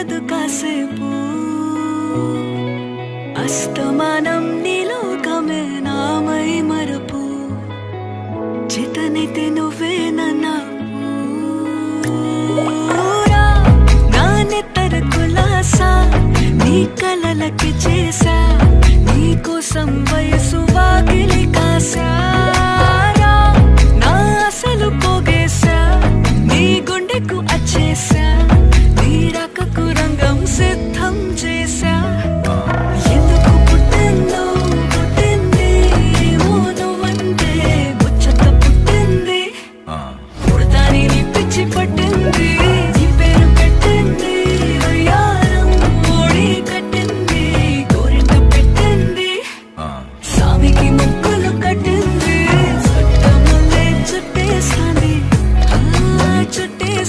ఉండదు కాసేపు అస్తమానం నీలోకమే నామై మరపు చేతనైతే నువ్వే నా నెత్తర కులాసా నీ కలలకి చేసా నీ కోసం వయసు వాకిలి కాసా